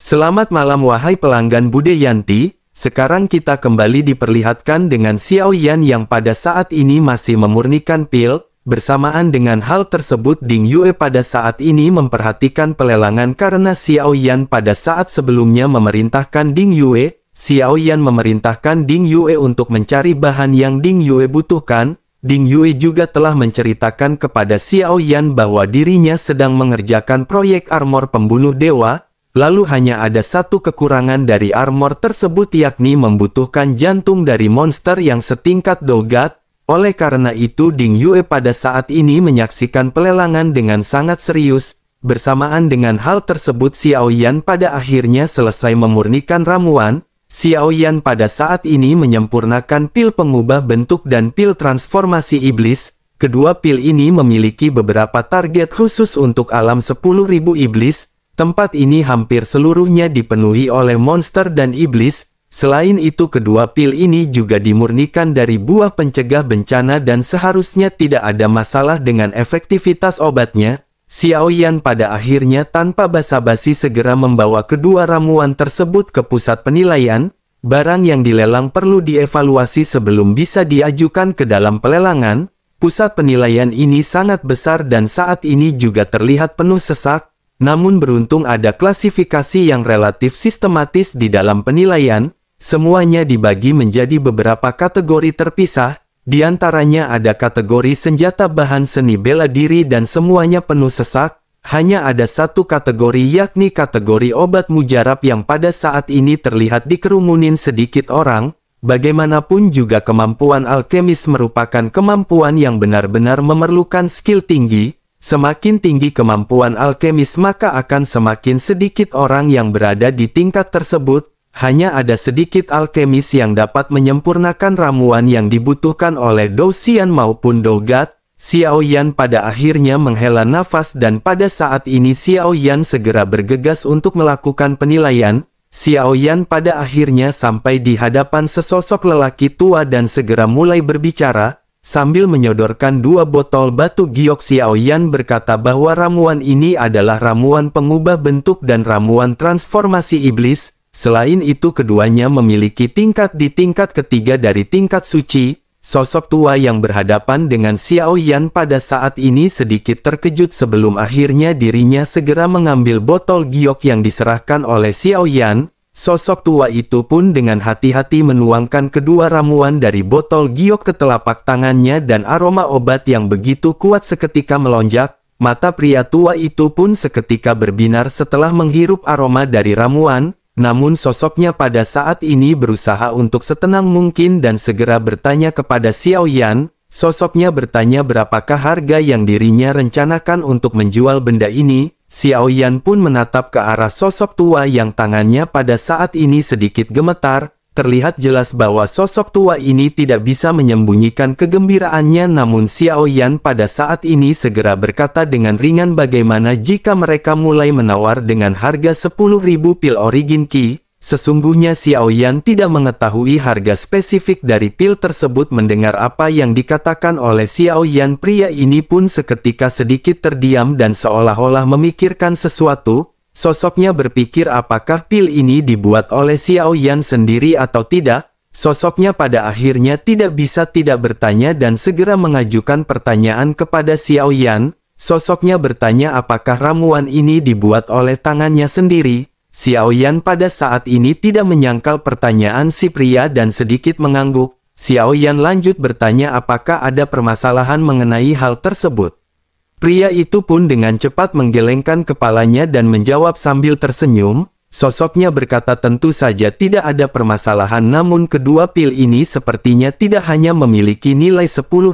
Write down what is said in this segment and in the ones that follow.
Selamat malam wahai pelanggan Bude Yanti, sekarang kita kembali diperlihatkan dengan Xiao Yan yang pada saat ini masih memurnikan pil. Bersamaan dengan hal tersebut Ding Yue pada saat ini memperhatikan pelelangan karena Xiao Yan pada saat sebelumnya memerintahkan Ding Yue. Xiao Yan memerintahkan Ding Yue untuk mencari bahan yang Ding Yue butuhkan. Ding Yue juga telah menceritakan kepada Xiao Yan bahwa dirinya sedang mengerjakan proyek armor pembunuh dewa. Lalu hanya ada satu kekurangan dari armor tersebut yakni membutuhkan jantung dari monster yang setingkat Dogat. Oleh karena itu Ding Yue pada saat ini menyaksikan pelelangan dengan sangat serius. Bersamaan dengan hal tersebut Xiao Yan pada akhirnya selesai memurnikan ramuan. Xiao Yan pada saat ini menyempurnakan pil pengubah bentuk dan pil transformasi iblis. Kedua pil ini memiliki beberapa target khusus untuk alam 10.000 iblis. Tempat ini hampir seluruhnya dipenuhi oleh monster dan iblis. Selain itu kedua pil ini juga dimurnikan dari buah pencegah bencana dan seharusnya tidak ada masalah dengan efektivitas obatnya. Xiao Yan pada akhirnya tanpa basa-basi segera membawa kedua ramuan tersebut ke pusat penilaian. Barang yang dilelang perlu dievaluasi sebelum bisa diajukan ke dalam pelelangan. Pusat penilaian ini sangat besar dan saat ini juga terlihat penuh sesak. Namun beruntung ada klasifikasi yang relatif sistematis di dalam penilaian, semuanya dibagi menjadi beberapa kategori terpisah, di antaranya ada kategori senjata bahan seni bela diri dan semuanya penuh sesak, hanya ada satu kategori yakni kategori obat mujarab yang pada saat ini terlihat dikerumunin sedikit orang, bagaimanapun juga kemampuan alkemis merupakan kemampuan yang benar-benar memerlukan skill tinggi. Semakin tinggi kemampuan alkemis maka akan semakin sedikit orang yang berada di tingkat tersebut. Hanya ada sedikit alkemis yang dapat menyempurnakan ramuan yang dibutuhkan oleh Dou Xian maupun Dogat. Xiao Yan pada akhirnya menghela nafas dan pada saat ini Xiao Yan segera bergegas untuk melakukan penilaian. Xiao Yan pada akhirnya sampai di hadapan sesosok lelaki tua dan segera mulai berbicara. Sambil menyodorkan dua botol batu giok Xiao Yan berkata bahwa ramuan ini adalah ramuan pengubah bentuk dan ramuan transformasi iblis. Selain itu keduanya memiliki tingkat di tingkat ketiga dari tingkat suci. Sosok tua yang berhadapan dengan Xiao Yan pada saat ini sedikit terkejut sebelum akhirnya dirinya segera mengambil botol giok yang diserahkan oleh Xiao Yan. Sosok tua itu pun dengan hati-hati menuangkan kedua ramuan dari botol giok ke telapak tangannya dan aroma obat yang begitu kuat seketika melonjak. Mata pria tua itu pun seketika berbinar setelah menghirup aroma dari ramuan. Namun sosoknya pada saat ini berusaha untuk setenang mungkin dan segera bertanya kepada Xiao Yan. Sosoknya bertanya berapakah harga yang dirinya rencanakan untuk menjual benda ini. Xiao Yan pun menatap ke arah sosok tua yang tangannya pada saat ini sedikit gemetar. Terlihat jelas bahwa sosok tua ini tidak bisa menyembunyikan kegembiraannya namun Xiao Yan pada saat ini segera berkata dengan ringan bagaimana jika mereka mulai menawar dengan harga 10.000 pil origin Qi. Sesungguhnya Xiao Yan tidak mengetahui harga spesifik dari pil tersebut. Mendengar apa yang dikatakan oleh Xiao Yan pria ini pun seketika sedikit terdiam dan seolah-olah memikirkan sesuatu. Sosoknya berpikir apakah pil ini dibuat oleh Xiao Yan sendiri atau tidak. Sosoknya pada akhirnya tidak bisa tidak bertanya dan segera mengajukan pertanyaan kepada Xiao Yan. Sosoknya bertanya apakah ramuan ini dibuat oleh tangannya sendiri. Xiao Yan pada saat ini tidak menyangkal pertanyaan si pria dan sedikit mengangguk. Xiao Yan lanjut bertanya apakah ada permasalahan mengenai hal tersebut. Pria itu pun dengan cepat menggelengkan kepalanya dan menjawab sambil tersenyum. Sosoknya berkata tentu saja tidak ada permasalahan namun kedua pil ini sepertinya tidak hanya memiliki nilai 10.000.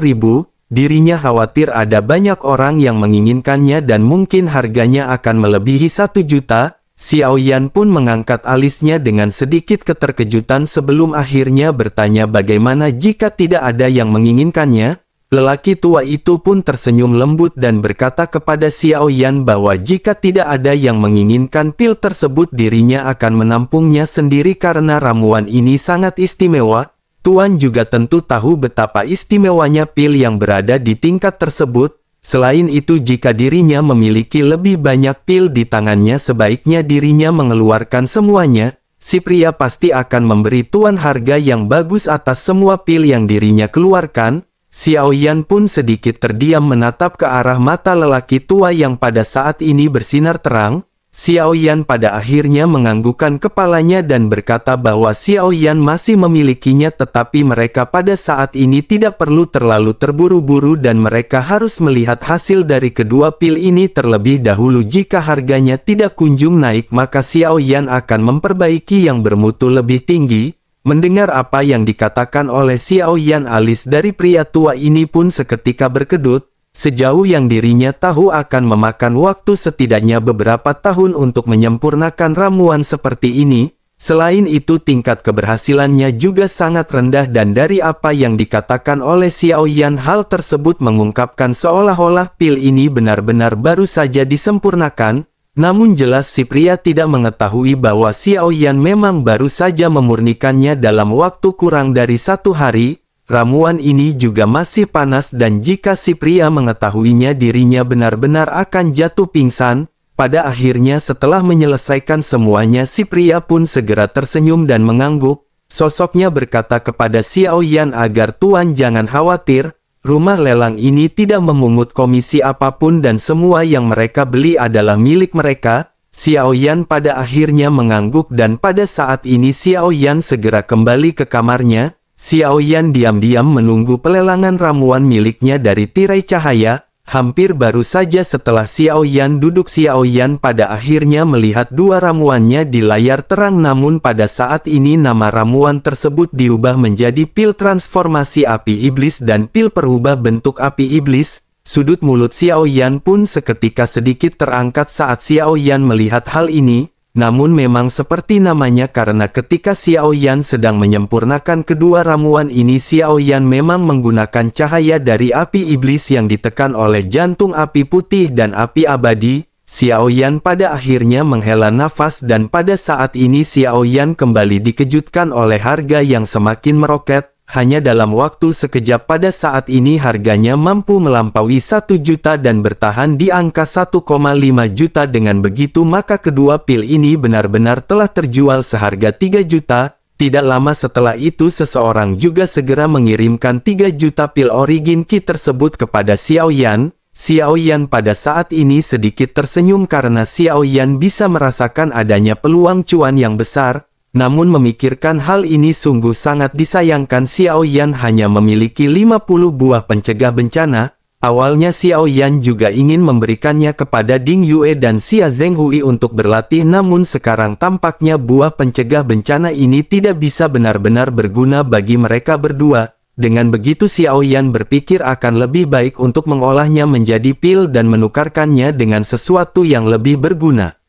Dirinya khawatir ada banyak orang yang menginginkannya dan mungkin harganya akan melebihi 1 juta. Xiao Yan pun mengangkat alisnya dengan sedikit keterkejutan sebelum akhirnya bertanya bagaimana jika tidak ada yang menginginkannya. Lelaki tua itu pun tersenyum lembut dan berkata kepada Xiao Yan bahwa jika tidak ada yang menginginkan pil tersebut dirinya akan menampungnya sendiri karena ramuan ini sangat istimewa. Tuan juga tentu tahu betapa istimewanya pil yang berada di tingkat tersebut. Selain itu, jika dirinya memiliki lebih banyak pil di tangannya, sebaiknya dirinya mengeluarkan semuanya. Si pria pasti akan memberi tuan harga yang bagus atas semua pil yang dirinya keluarkan. Xiao Yan pun sedikit terdiam menatap ke arah mata lelaki tua yang pada saat ini bersinar terang. Xiao Yan pada akhirnya menganggukkan kepalanya dan berkata bahwa Xiao Yan masih memilikinya, tetapi mereka pada saat ini tidak perlu terlalu terburu-buru dan mereka harus melihat hasil dari kedua pil ini terlebih dahulu. Jika harganya tidak kunjung naik, maka Xiao Yan akan memperbaiki yang bermutu lebih tinggi. Mendengar apa yang dikatakan oleh Xiao Yan, alis dari pria tua ini pun seketika berkedut. Sejauh yang dirinya tahu akan memakan waktu setidaknya beberapa tahun untuk menyempurnakan ramuan seperti ini. Selain itu, tingkat keberhasilannya juga sangat rendah dan dari apa yang dikatakan oleh Xiao Yan, hal tersebut mengungkapkan seolah-olah pil ini benar-benar baru saja disempurnakan. Namun jelas si pria tidak mengetahui bahwa Xiao Yan memang baru saja memurnikannya dalam waktu kurang dari 1 hari. Ramuan ini juga masih panas dan jika si pria mengetahuinya, dirinya benar-benar akan jatuh pingsan. Pada akhirnya setelah menyelesaikan semuanya, si pria pun segera tersenyum dan mengangguk. Sosoknya berkata kepada Xiao Yan agar tuan jangan khawatir, rumah lelang ini tidak memungut komisi apapun dan semua yang mereka beli adalah milik mereka. Xiao Yan pada akhirnya mengangguk dan pada saat ini Xiao Yan segera kembali ke kamarnya. Xiao Yan diam-diam menunggu pelelangan ramuan miliknya dari tirai cahaya. Hampir baru saja setelah Xiao Yan duduk, Xiao Yan pada akhirnya melihat 2 ramuannya di layar terang, namun pada saat ini nama ramuan tersebut diubah menjadi pil transformasi api iblis dan pil perubah bentuk api iblis. Sudut mulut Xiao Yan pun seketika sedikit terangkat saat Xiao Yan melihat hal ini. Namun memang seperti namanya, karena ketika Xiao Yan sedang menyempurnakan kedua ramuan ini, Xiao Yan memang menggunakan cahaya dari api iblis yang ditekan oleh jantung api putih dan api abadi. Xiao Yan pada akhirnya menghela nafas dan pada saat ini Xiao Yan kembali dikejutkan oleh harga yang semakin meroket. Hanya dalam waktu sekejap pada saat ini harganya mampu melampaui 1 juta dan bertahan di angka 1,5 juta. Dengan begitu maka kedua pil ini benar-benar telah terjual seharga 3 juta. Tidak lama setelah itu seseorang juga segera mengirimkan 3 juta pil origin key tersebut kepada Xiao Yan. Xiao Yan pada saat ini sedikit tersenyum karena Xiao Yan bisa merasakan adanya peluang cuan yang besar. Namun memikirkan hal ini sungguh sangat disayangkan. Xiao Yan hanya memiliki 50 buah pencegah bencana. Awalnya Xiao Yan juga ingin memberikannya kepada Ding Yue dan Xia Zhenghui untuk berlatih, namun sekarang tampaknya buah pencegah bencana ini tidak bisa benar-benar berguna bagi mereka berdua. Dengan begitu Xiao Yan berpikir akan lebih baik untuk mengolahnya menjadi pil dan menukarkannya dengan sesuatu yang lebih berguna.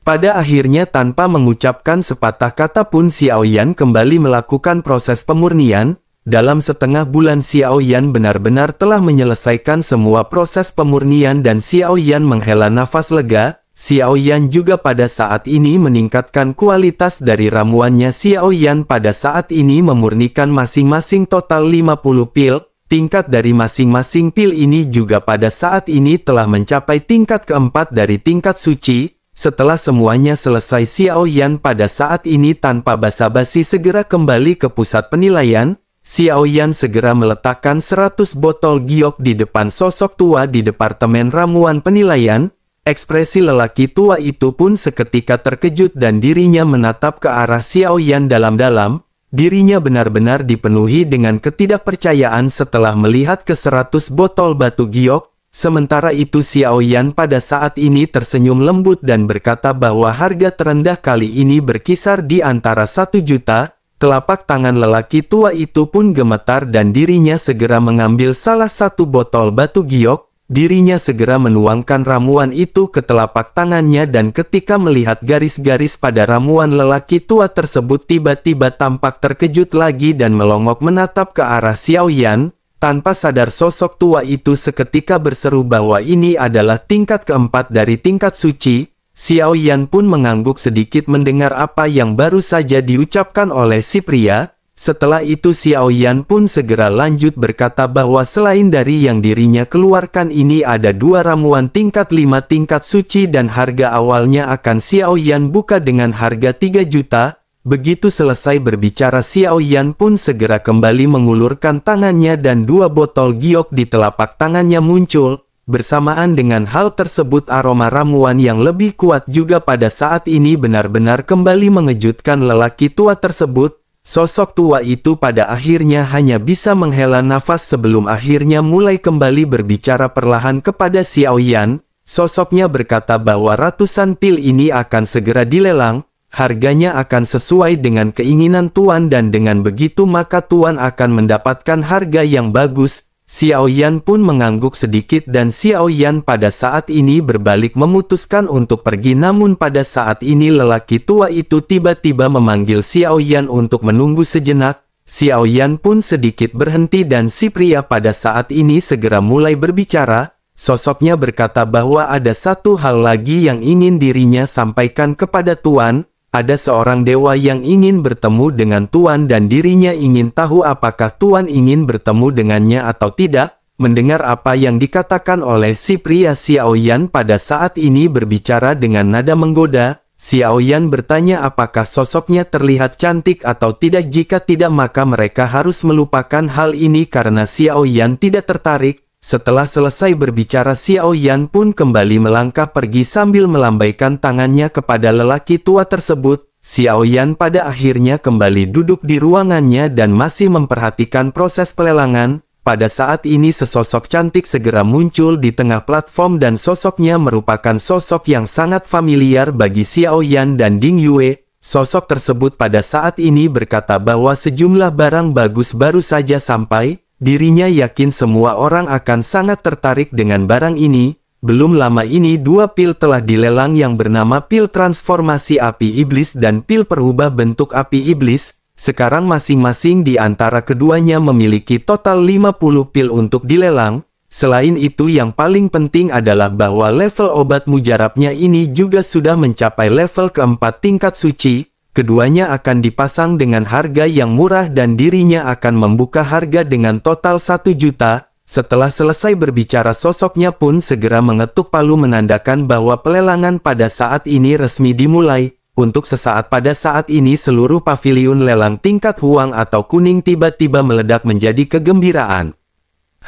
Pada akhirnya tanpa mengucapkan sepatah kata pun Xiao Yan kembali melakukan proses pemurnian. Dalam setengah bulan Xiao Yan benar-benar telah menyelesaikan semua proses pemurnian dan Xiao Yan menghela nafas lega. Xiao Yan juga pada saat ini meningkatkan kualitas dari ramuannya. Xiao Yan pada saat ini memurnikan masing-masing total 50 pil. Tingkat dari masing-masing pil ini juga pada saat ini telah mencapai tingkat keempat dari tingkat suci. Setelah semuanya selesai, Xiao Yan pada saat ini tanpa basa-basi segera kembali ke pusat penilaian. Xiao Yan segera meletakkan 100 botol giok di depan sosok tua di departemen ramuan penilaian. Ekspresi lelaki tua itu pun seketika terkejut dan dirinya menatap ke arah Xiao Yan dalam-dalam. Dirinya benar-benar dipenuhi dengan ketidakpercayaan setelah melihat ke 100 botol batu giok. Sementara itu Xiao Yan pada saat ini tersenyum lembut dan berkata bahwa harga terendah kali ini berkisar di antara 1 juta. Telapak tangan lelaki tua itu pun gemetar dan dirinya segera mengambil salah satu botol batu giok. Dirinya segera menuangkan ramuan itu ke telapak tangannya dan ketika melihat garis-garis pada ramuan, lelaki tua tersebut tiba-tiba tampak terkejut lagi dan melongok menatap ke arah Xiao Yan. Tanpa sadar sosok tua itu seketika berseru bahwa ini adalah tingkat keempat dari tingkat suci. Xiao Yan pun mengangguk sedikit mendengar apa yang baru saja diucapkan oleh si pria. Setelah itu Xiao Yan pun segera lanjut berkata bahwa selain dari yang dirinya keluarkan ini ada 2 ramuan tingkat 5 tingkat suci dan harga awalnya akan Xiao Yan buka dengan harga 3 juta. Begitu selesai berbicara Xiao Yan pun segera kembali mengulurkan tangannya dan 2 botol giok di telapak tangannya muncul. Bersamaan dengan hal tersebut aroma ramuan yang lebih kuat juga pada saat ini benar-benar kembali mengejutkan lelaki tua tersebut. Sosok tua itu pada akhirnya hanya bisa menghela nafas sebelum akhirnya mulai kembali berbicara perlahan kepada Xiao Yan. Sosoknya berkata bahwa ratusan pil ini akan segera dilelang, harganya akan sesuai dengan keinginan Tuan dan dengan begitu maka Tuan akan mendapatkan harga yang bagus. Xiao Yan pun mengangguk sedikit dan Xiao Yan pada saat ini berbalik memutuskan untuk pergi, namun pada saat ini lelaki tua itu tiba-tiba memanggil Xiao Yan untuk menunggu sejenak. Xiao Yan pun sedikit berhenti dan si pria pada saat ini segera mulai berbicara. Sosoknya berkata bahwa ada satu hal lagi yang ingin dirinya sampaikan kepada Tuan. Ada seorang dewa yang ingin bertemu dengan Tuan dan dirinya ingin tahu apakah Tuan ingin bertemu dengannya atau tidak. Mendengar apa yang dikatakan oleh si pria, Xiao Yan pada saat ini berbicara dengan nada menggoda. Xiao Yan bertanya apakah sosoknya terlihat cantik atau tidak. Jika tidak maka mereka harus melupakan hal ini karena Xiao Yan tidak tertarik. Setelah selesai berbicara Xiao Yan pun kembali melangkah pergi sambil melambaikan tangannya kepada lelaki tua tersebut. Xiao Yan pada akhirnya kembali duduk di ruangannya dan masih memperhatikan proses pelelangan. Pada saat ini sesosok cantik segera muncul di tengah platform dan sosoknya merupakan sosok yang sangat familiar bagi Xiao Yan dan Ding Yue. Sosok tersebut pada saat ini berkata bahwa sejumlah barang bagus baru saja sampai. Dirinya yakin semua orang akan sangat tertarik dengan barang ini. Belum lama ini 2 pil telah dilelang yang bernama pil transformasi api iblis dan pil perubah bentuk api iblis. Sekarang masing-masing di antara keduanya memiliki total 50 pil untuk dilelang. Selain itu yang paling penting adalah bahwa level obat mujarabnya ini juga sudah mencapai level keempat tingkat suci. Keduanya akan dipasang dengan harga yang murah dan dirinya akan membuka harga dengan total 1 juta. Setelah selesai berbicara sosoknya pun segera mengetuk palu menandakan bahwa pelelangan pada saat ini resmi dimulai. Untuk sesaat pada saat ini seluruh paviliun lelang tingkat huang atau kuning tiba-tiba meledak menjadi kegembiraan.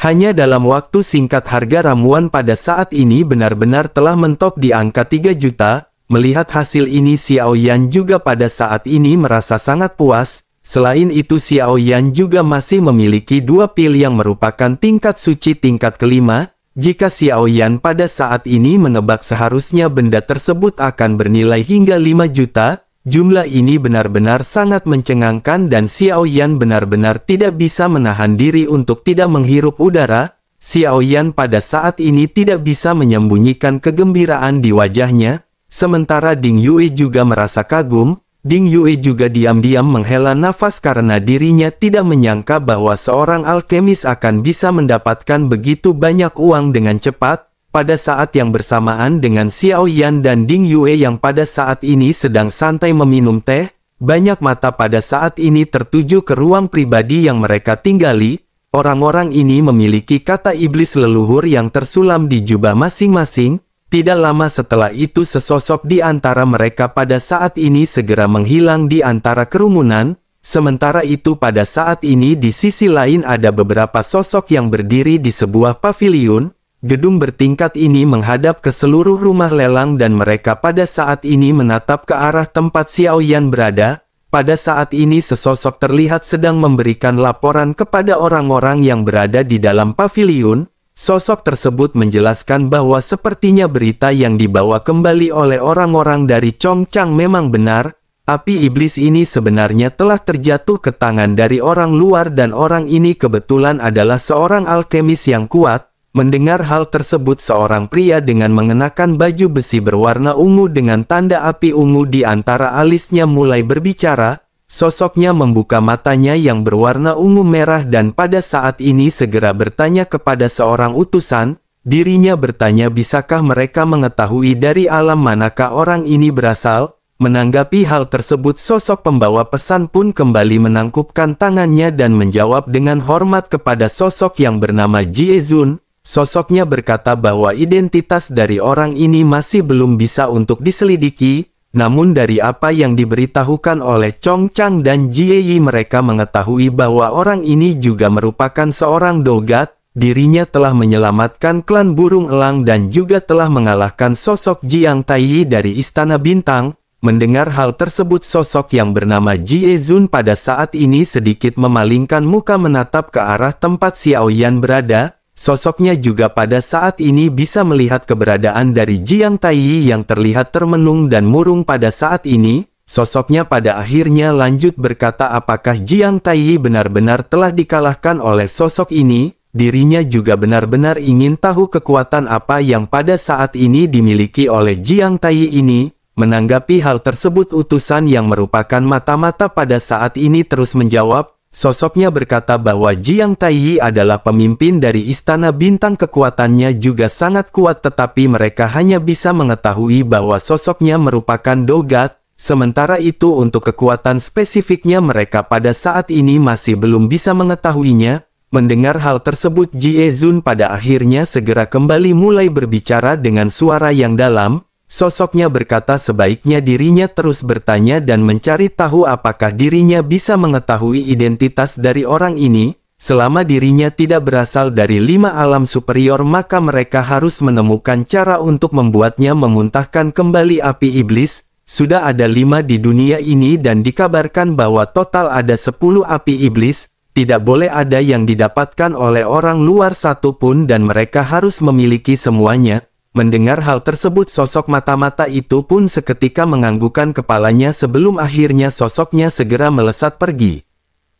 Hanya dalam waktu singkat harga ramuan pada saat ini benar-benar telah mentok di angka 3 juta. Melihat hasil ini Xiao Yan juga pada saat ini merasa sangat puas. Selain itu Xiao Yan juga masih memiliki 2 pil yang merupakan tingkat suci tingkat kelima. Jika Xiao Yan pada saat ini menebak seharusnya benda tersebut akan bernilai hingga 5 juta. Jumlah ini benar-benar sangat mencengangkan dan Xiao Yan benar-benar tidak bisa menahan diri untuk tidak menghirup udara. Xiao Yan pada saat ini tidak bisa menyembunyikan kegembiraan di wajahnya. Sementara Ding Yue juga merasa kagum. Ding Yue juga diam-diam menghela nafas karena dirinya tidak menyangka bahwa seorang alkemis akan bisa mendapatkan begitu banyak uang dengan cepat. Pada saat yang bersamaan dengan Xiao Yan dan Ding Yue yang pada saat ini sedang santai meminum teh, banyak mata pada saat ini tertuju ke ruang pribadi yang mereka tinggali. Orang-orang ini memiliki kata iblis leluhur yang tersulam di jubah masing-masing. Tidak lama setelah itu sesosok di antara mereka pada saat ini segera menghilang di antara kerumunan. Sementara itu pada saat ini di sisi lain ada beberapa sosok yang berdiri di sebuah paviliun. Gedung bertingkat ini menghadap ke seluruh rumah lelang dan mereka pada saat ini menatap ke arah tempat Xiao Yan berada. Pada saat ini sesosok terlihat sedang memberikan laporan kepada orang-orang yang berada di dalam paviliun. Sosok tersebut menjelaskan bahwa sepertinya berita yang dibawa kembali oleh orang-orang dari Chongchang memang benar. Api iblis ini sebenarnya telah terjatuh ke tangan dari orang luar dan orang ini kebetulan adalah seorang alkemis yang kuat. Mendengar hal tersebut seorang pria dengan mengenakan baju besi berwarna ungu dengan tanda api ungu di antara alisnya mulai berbicara. Sosoknya membuka matanya yang berwarna ungu merah dan pada saat ini segera bertanya kepada seorang utusan. Dirinya bertanya bisakah mereka mengetahui dari alam manakah orang ini berasal? Menanggapi hal tersebut, sosok pembawa pesan pun kembali menangkupkan tangannya dan menjawab dengan hormat kepada sosok yang bernama Jiezun. Sosoknya berkata bahwa identitas dari orang ini masih belum bisa untuk diselidiki, namun dari apa yang diberitahukan oleh Chong Chang dan Jieyi, mereka mengetahui bahwa orang ini juga merupakan seorang dogat. Dirinya telah menyelamatkan klan burung elang dan juga telah mengalahkan sosok Jiang Taiyi dari Istana Bintang. Mendengar hal tersebut, sosok yang bernama Jiezun pada saat ini sedikit memalingkan muka menatap ke arah tempat Xiao Yan berada. Sosoknya juga pada saat ini bisa melihat keberadaan dari Jiang Taiyi yang terlihat termenung dan murung pada saat ini. Sosoknya pada akhirnya lanjut berkata, apakah Jiang Taiyi benar-benar telah dikalahkan oleh sosok ini? Dirinya juga benar-benar ingin tahu kekuatan apa yang pada saat ini dimiliki oleh Jiang Taiyi ini. Menanggapi hal tersebut, utusan yang merupakan mata-mata pada saat ini terus menjawab. Sosoknya berkata bahwa Jiang Taiyi adalah pemimpin dari Istana Bintang, kekuatannya juga sangat kuat, tetapi mereka hanya bisa mengetahui bahwa sosoknya merupakan dogat. Sementara itu untuk kekuatan spesifiknya mereka pada saat ini masih belum bisa mengetahuinya. Mendengar hal tersebut, Jiezun pada akhirnya segera kembali mulai berbicara dengan suara yang dalam. Sosoknya berkata sebaiknya dirinya terus bertanya dan mencari tahu apakah dirinya bisa mengetahui identitas dari orang ini. Selama dirinya tidak berasal dari 5 alam superior, maka mereka harus menemukan cara untuk membuatnya memuntahkan kembali api iblis. Sudah ada 5 di dunia ini dan dikabarkan bahwa total ada 10 api iblis. Tidak boleh ada yang didapatkan oleh orang luar satupun dan mereka harus memiliki semuanya. Mendengar hal tersebut, sosok mata-mata itu pun seketika menganggukkan kepalanya sebelum akhirnya sosoknya segera melesat pergi.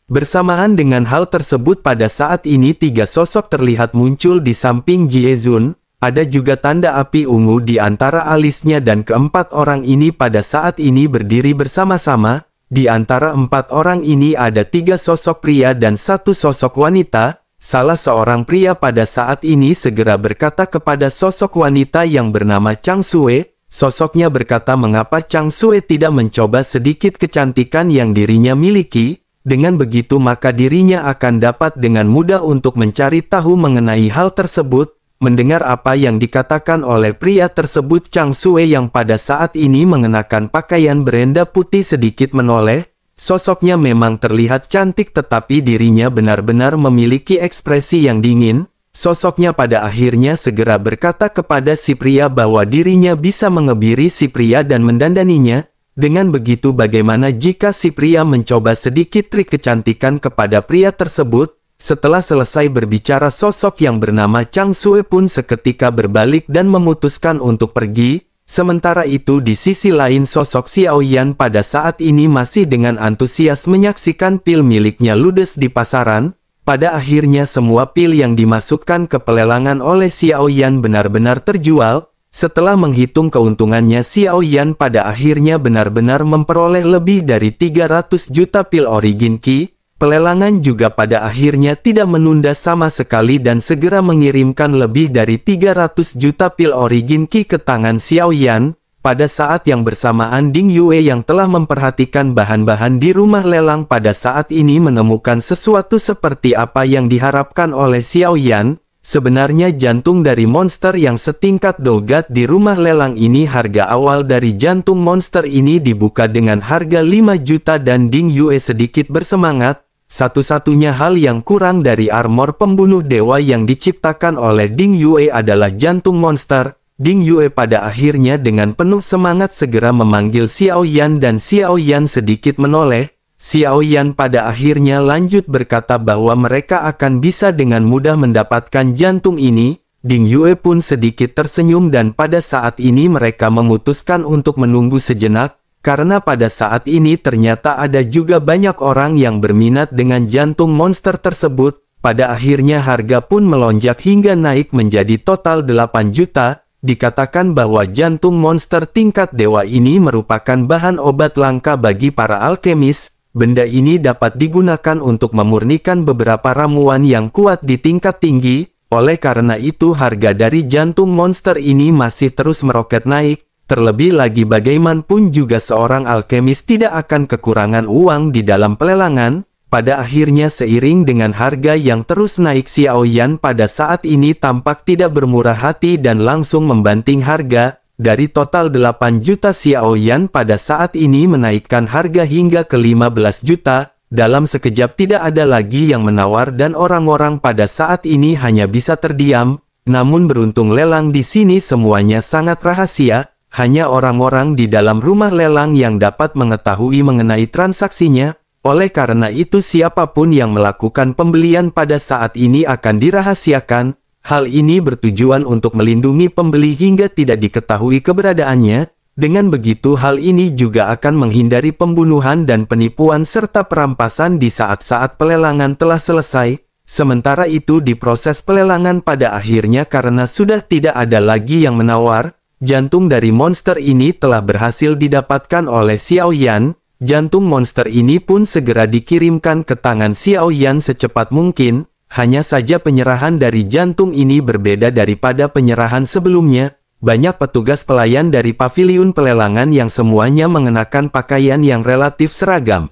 Bersamaan dengan hal tersebut, pada saat ini 3 sosok terlihat muncul di samping Jiezun. Ada juga tanda api ungu di antara alisnya dan keempat orang ini pada saat ini berdiri bersama-sama. Di antara 4 orang ini ada 3 sosok pria dan 1 sosok wanita. Salah seorang pria pada saat ini segera berkata kepada sosok wanita yang bernama Chang Sue. Sosoknya berkata, mengapa Chang Sue tidak mencoba sedikit kecantikan yang dirinya miliki? Dengan begitu maka dirinya akan dapat dengan mudah untuk mencari tahu mengenai hal tersebut. Mendengar apa yang dikatakan oleh pria tersebut, Chang Sue yang pada saat ini mengenakan pakaian berenda putih sedikit menoleh. Sosoknya memang terlihat cantik, tetapi dirinya benar-benar memiliki ekspresi yang dingin. Sosoknya pada akhirnya segera berkata kepada si pria bahwa dirinya bisa mengebiri si pria dan mendandaninya. Dengan begitu, bagaimana jika si pria mencoba sedikit trik kecantikan kepada pria tersebut? Setelah selesai berbicara, sosok yang bernama Chang Sue pun seketika berbalik dan memutuskan untuk pergi. Sementara itu di sisi lain, sosok Xiao Yan pada saat ini masih dengan antusias menyaksikan pil miliknya ludes di pasaran. Pada akhirnya semua pil yang dimasukkan ke pelelangan oleh Xiao Yan benar-benar terjual. Setelah menghitung keuntungannya, Xiao Yan pada akhirnya benar-benar memperoleh lebih dari 300 juta pil Origin Qi. Pelelangan juga pada akhirnya tidak menunda sama sekali dan segera mengirimkan lebih dari 300 juta pil Origin Qi ke tangan Xiao Yan. Pada saat yang bersamaan, Ding Yue yang telah memperhatikan bahan-bahan di rumah lelang pada saat ini menemukan sesuatu seperti apa yang diharapkan oleh Xiao Yan. Sebenarnya jantung dari monster yang setingkat dogat di rumah lelang ini, harga awal dari jantung monster ini dibuka dengan harga 5 juta dan Ding Yue sedikit bersemangat. Satu-satunya hal yang kurang dari armor pembunuh dewa yang diciptakan oleh Ding Yue adalah jantung monster. Ding Yue pada akhirnya dengan penuh semangat segera memanggil Xiao Yan dan Xiao Yan sedikit menoleh. Xiao Yan pada akhirnya lanjut berkata bahwa mereka akan bisa dengan mudah mendapatkan jantung ini. Ding Yue pun sedikit tersenyum dan pada saat ini mereka memutuskan untuk menunggu sejenak. Karena pada saat ini ternyata ada juga banyak orang yang berminat dengan jantung monster tersebut. Pada akhirnya harga pun melonjak hingga naik menjadi total 8 juta. Dikatakan bahwa jantung monster tingkat dewa ini merupakan bahan obat langka bagi para alkemis. Benda ini dapat digunakan untuk memurnikan beberapa ramuan yang kuat di tingkat tinggi. Oleh karena itu harga dari jantung monster ini masih terus meroket naik. Terlebih lagi bagaimanapun juga seorang alkemis tidak akan kekurangan uang di dalam pelelangan. Pada akhirnya seiring dengan harga yang terus naik, Xiao Yan pada saat ini tampak tidak bermurah hati dan langsung membanting harga. Dari total 8 juta, Xiao Yan pada saat ini menaikkan harga hingga ke 15 juta. Dalam sekejap tidak ada lagi yang menawar dan orang-orang pada saat ini hanya bisa terdiam. Namun beruntung lelang di sini semuanya sangat rahasia. Hanya orang-orang di dalam rumah lelang yang dapat mengetahui mengenai transaksinya. Oleh karena itu siapapun yang melakukan pembelian pada saat ini akan dirahasiakan. Hal ini bertujuan untuk melindungi pembeli hingga tidak diketahui keberadaannya. Dengan begitu hal ini juga akan menghindari pembunuhan dan penipuan serta perampasan di saat-saat pelelangan telah selesai. Sementara itu di proses pelelangan pada akhirnya karena sudah tidak ada lagi yang menawar, jantung dari monster ini telah berhasil didapatkan oleh Xiao Yan. Jantung monster ini pun segera dikirimkan ke tangan Xiao Yan secepat mungkin. Hanya saja penyerahan dari jantung ini berbeda daripada penyerahan sebelumnya. Banyak petugas pelayan dari paviliun pelelangan yang semuanya mengenakan pakaian yang relatif seragam.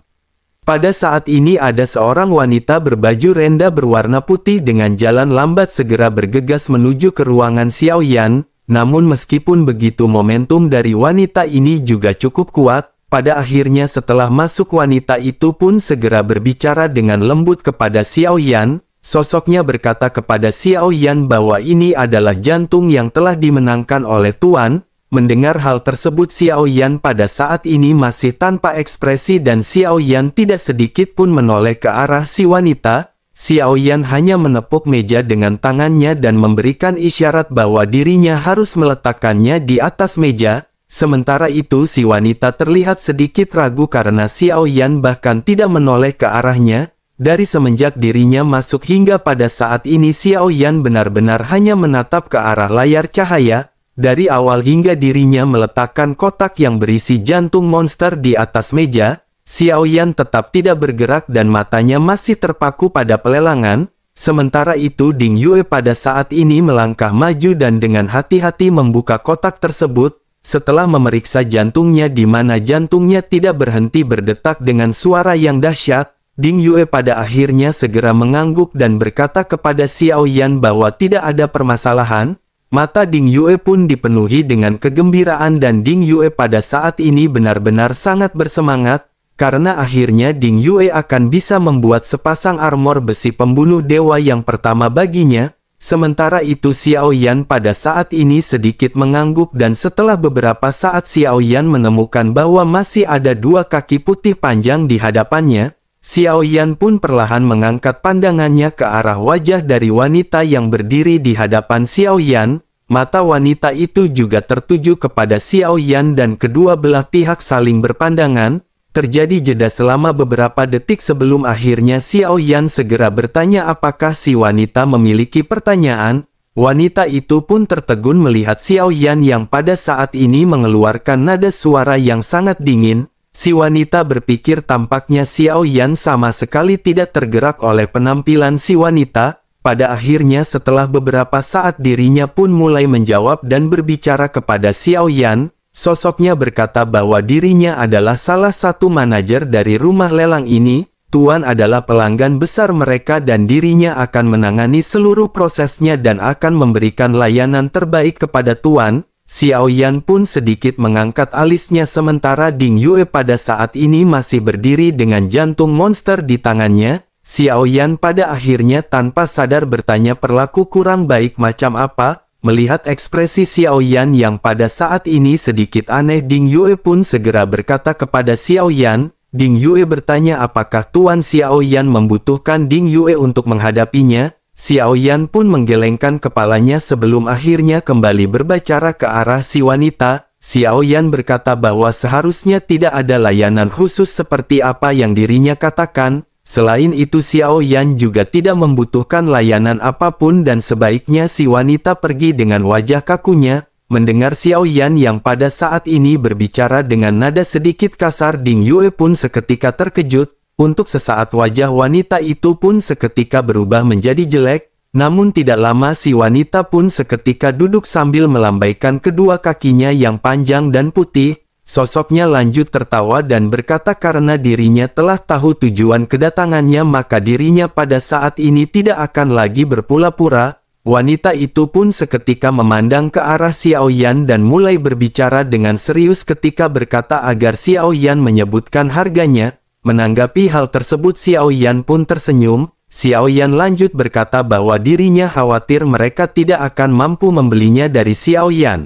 Pada saat ini ada seorang wanita berbaju renda berwarna putih dengan jalan lambat segera bergegas menuju ke ruangan Xiao Yan. Namun meskipun begitu momentum dari wanita ini juga cukup kuat. Pada akhirnya setelah masuk wanita itu pun segera berbicara dengan lembut kepada Xiao Yan. Sosoknya berkata kepada Xiao Yan bahwa ini adalah jantung yang telah dimenangkan oleh Tuan. Mendengar hal tersebut Xiao Yan pada saat ini masih tanpa ekspresi dan Xiao Yan tidak sedikit pun menoleh ke arah si wanita. Xiao Yan hanya menepuk meja dengan tangannya dan memberikan isyarat bahwa dirinya harus meletakkannya di atas meja. Sementara itu si wanita terlihat sedikit ragu karena Xiao Yan bahkan tidak menoleh ke arahnya. Dari semenjak dirinya masuk hingga pada saat ini Xiao Yan benar-benar hanya menatap ke arah layar cahaya. Dari awal hingga dirinya meletakkan kotak yang berisi jantung monster di atas meja, Xiao Yan tetap tidak bergerak dan matanya masih terpaku pada pelelangan. Sementara itu Ding Yue pada saat ini melangkah maju dan dengan hati-hati membuka kotak tersebut. Setelah memeriksa jantungnya di mana jantungnya tidak berhenti berdetak dengan suara yang dahsyat, Ding Yue pada akhirnya segera mengangguk dan berkata kepada Xiao Yan bahwa tidak ada permasalahan. Mata Ding Yue pun dipenuhi dengan kegembiraan dan Ding Yue pada saat ini benar-benar sangat bersemangat, karena akhirnya Ding Yue akan bisa membuat sepasang armor besi pembunuh dewa yang pertama baginya. Sementara itu Xiao Yan pada saat ini sedikit mengangguk dan setelah beberapa saat Xiao Yan menemukan bahwa masih ada dua kaki putih panjang di hadapannya. Xiao Yan pun perlahan mengangkat pandangannya ke arah wajah dari wanita yang berdiri di hadapan Xiao Yan. Mata wanita itu juga tertuju kepada Xiao Yan dan kedua belah pihak saling berpandangan. Terjadi jeda selama beberapa detik sebelum akhirnya Xiao Yan segera bertanya apakah si wanita memiliki pertanyaan. Wanita itu pun tertegun melihat Xiao Yan yang pada saat ini mengeluarkan nada suara yang sangat dingin. Si wanita berpikir tampaknya Xiao Yan sama sekali tidak tergerak oleh penampilan si wanita. Pada akhirnya setelah beberapa saat dirinya pun mulai menjawab dan berbicara kepada Xiao Yan. Sosoknya berkata bahwa dirinya adalah salah satu manajer dari rumah lelang ini. Tuan adalah pelanggan besar mereka dan dirinya akan menangani seluruh prosesnya dan akan memberikan layanan terbaik kepada Tuan. Xiao Yan pun sedikit mengangkat alisnya sementara Ding Yue pada saat ini masih berdiri dengan jantung monster di tangannya. Xiao Yan pada akhirnya tanpa sadar bertanya perlaku kurang baik macam apa. Melihat ekspresi Xiao Yan yang pada saat ini sedikit aneh, Ding Yue pun segera berkata kepada Xiao Yan. Ding Yue bertanya apakah Tuan Xiao Yan membutuhkan Ding Yue untuk menghadapinya. Xiao Yan pun menggelengkan kepalanya sebelum akhirnya kembali berbicara ke arah si wanita. Xiao Yan berkata bahwa seharusnya tidak ada layanan khusus seperti apa yang dirinya katakan. Selain itu Xiao Yan juga tidak membutuhkan layanan apapun dan sebaiknya si wanita pergi dengan wajah kakunya. Mendengar Xiao Yan yang pada saat ini berbicara dengan nada sedikit kasar, Ding Yue pun seketika terkejut. Untuk sesaat wajah wanita itu pun seketika berubah menjadi jelek. Namun tidak lama si wanita pun seketika duduk sambil melambaikan kedua kakinya yang panjang dan putih. Sosoknya lanjut tertawa dan berkata karena dirinya telah tahu tujuan kedatangannya maka dirinya pada saat ini tidak akan lagi berpura-pura. Wanita itu pun seketika memandang ke arah Xiao Yan dan mulai berbicara dengan serius ketika berkata agar Xiao Yan menyebutkan harganya. Menanggapi hal tersebut Xiao Yan pun tersenyum. Xiao Yan lanjut berkata bahwa dirinya khawatir mereka tidak akan mampu membelinya dari Xiao Yan.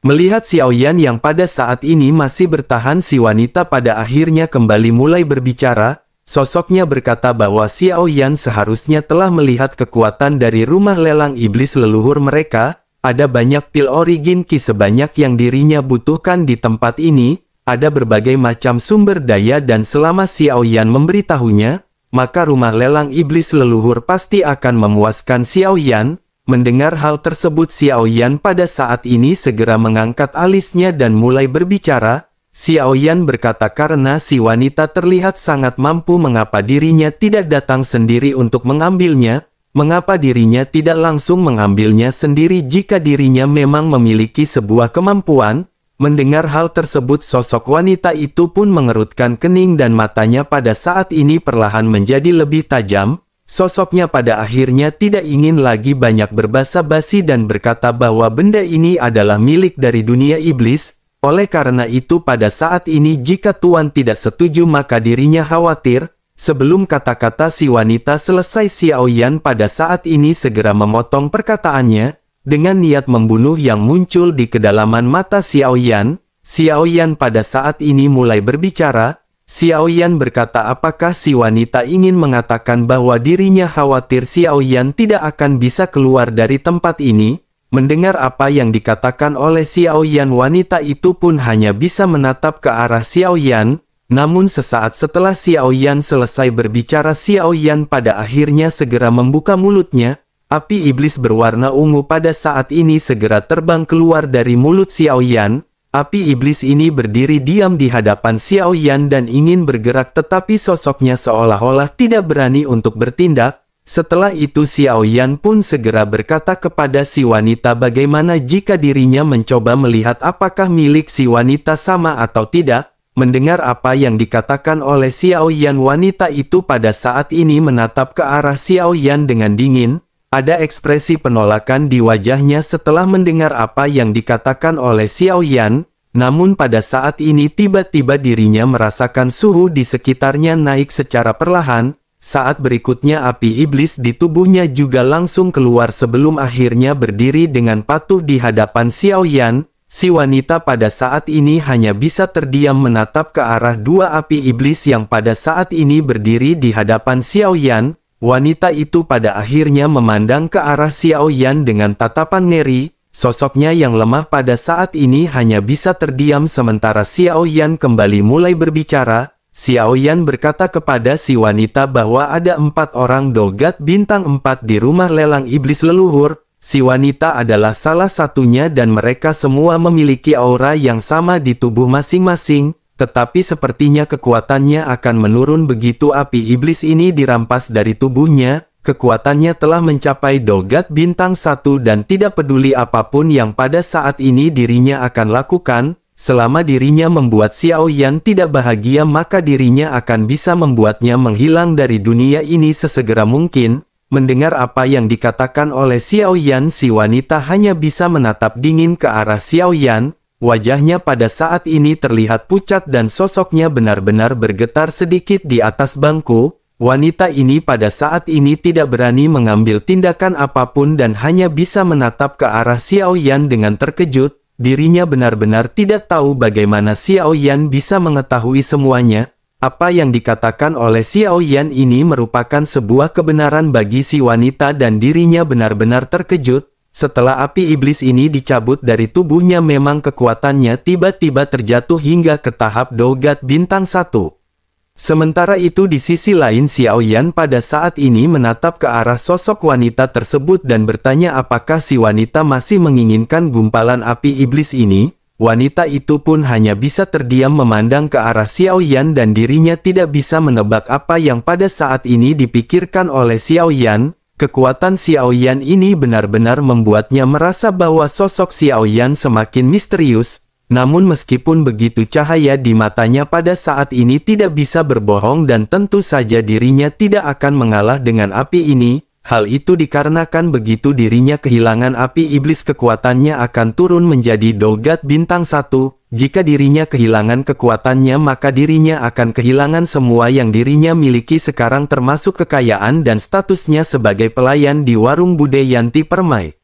Melihat Xiao Yan yang pada saat ini masih bertahan, si wanita pada akhirnya kembali mulai berbicara. Sosoknya berkata bahwa Xiao Yan seharusnya telah melihat kekuatan dari rumah lelang iblis leluhur mereka. Ada banyak pil origin ki sebanyak yang dirinya butuhkan di tempat ini. Ada berbagai macam sumber daya dan selama Xiao Yan memberitahunya, maka rumah lelang iblis leluhur pasti akan memuaskan Xiao Yan. Mendengar hal tersebut Xiao Yan pada saat ini segera mengangkat alisnya dan mulai berbicara. Xiao Yan berkata karena si wanita terlihat sangat mampu mengapa dirinya tidak datang sendiri untuk mengambilnya, mengapa dirinya tidak langsung mengambilnya sendiri jika dirinya memang memiliki sebuah kemampuan. Mendengar hal tersebut sosok wanita itu pun mengerutkan kening dan matanya pada saat ini perlahan menjadi lebih tajam. Sosoknya pada akhirnya tidak ingin lagi banyak berbasa-basi dan berkata bahwa benda ini adalah milik dari dunia iblis. Oleh karena itu pada saat ini jika Tuan tidak setuju maka dirinya khawatir. Sebelum kata-kata si wanita selesai Xiao Yan pada saat ini segera memotong perkataannya. Dengan niat membunuh yang muncul di kedalaman mata Xiao Yan. Xiao Yan pada saat ini mulai berbicara. Xiao Yan berkata apakah si wanita ingin mengatakan bahwa dirinya khawatir Xiao Yan tidak akan bisa keluar dari tempat ini. Mendengar apa yang dikatakan oleh Xiao Yan wanita itu pun hanya bisa menatap ke arah Xiao Yan. Namun sesaat setelah Xiao Yan selesai berbicara Xiao Yan pada akhirnya segera membuka mulutnya. Api iblis berwarna ungu pada saat ini segera terbang keluar dari mulut Xiao Yan. Api iblis ini berdiri diam di hadapan Xiao Yan dan ingin bergerak tetapi sosoknya seolah-olah tidak berani untuk bertindak. Setelah itu Xiao Yan pun segera berkata kepada si wanita bagaimana jika dirinya mencoba melihat apakah milik si wanita sama atau tidak. Mendengar apa yang dikatakan oleh Xiao Yan wanita itu pada saat ini menatap ke arah Xiao Yan dengan dingin. Ada ekspresi penolakan di wajahnya setelah mendengar apa yang dikatakan oleh Xiao Yan. Namun pada saat ini tiba-tiba dirinya merasakan suhu di sekitarnya naik secara perlahan. Saat berikutnya api iblis di tubuhnya juga langsung keluar sebelum akhirnya berdiri dengan patuh di hadapan Xiao Yan. Si wanita pada saat ini hanya bisa terdiam menatap ke arah dua api iblis yang pada saat ini berdiri di hadapan Xiao Yan. Wanita itu pada akhirnya memandang ke arah Xiao Yan dengan tatapan ngeri. Sosoknya yang lemah pada saat ini hanya bisa terdiam sementara Xiao Yan kembali mulai berbicara. Xiao Yan berkata kepada si wanita bahwa ada 4 orang dogat bintang 4 di rumah lelang iblis leluhur. Si wanita adalah salah satunya dan mereka semua memiliki aura yang sama di tubuh masing-masing. Tetapi sepertinya kekuatannya akan menurun begitu api iblis ini dirampas dari tubuhnya. Kekuatannya telah mencapai dogat bintang 1 dan tidak peduli apapun yang pada saat ini dirinya akan lakukan. Selama dirinya membuat Xiao Yan tidak bahagia maka dirinya akan bisa membuatnya menghilang dari dunia ini sesegera mungkin. Mendengar apa yang dikatakan oleh Xiao Yan si wanita hanya bisa menatap dingin ke arah Xiao Yan. Wajahnya pada saat ini terlihat pucat dan sosoknya benar-benar bergetar sedikit di atas bangku. Wanita ini pada saat ini tidak berani mengambil tindakan apapun dan hanya bisa menatap ke arah Xiao Yan dengan terkejut. Dirinya benar-benar tidak tahu bagaimana Xiao Yan bisa mengetahui semuanya. Apa yang dikatakan oleh Xiao Yan ini merupakan sebuah kebenaran bagi si wanita dan dirinya benar-benar terkejut. Setelah api iblis ini dicabut dari tubuhnya memang kekuatannya tiba-tiba terjatuh hingga ke tahap dogat bintang 1. Sementara itu di sisi lain Xiao Yan pada saat ini menatap ke arah sosok wanita tersebut dan bertanya apakah si wanita masih menginginkan gumpalan api iblis ini. Wanita itu pun hanya bisa terdiam memandang ke arah Xiao Yan dan dirinya tidak bisa menebak apa yang pada saat ini dipikirkan oleh Xiao Yan. Kekuatan Xiaoyan ini benar-benar membuatnya merasa bahwa sosok Xiaoyan semakin misterius, namun meskipun begitu cahaya di matanya pada saat ini tidak bisa berbohong dan tentu saja dirinya tidak akan mengalah dengan api ini. Hal itu dikarenakan begitu dirinya kehilangan api iblis kekuatannya akan turun menjadi Dolgat bintang 1. Jika dirinya kehilangan kekuatannya maka dirinya akan kehilangan semua yang dirinya miliki sekarang termasuk kekayaan dan statusnya sebagai pelayan di warung Bude Yanti Permai.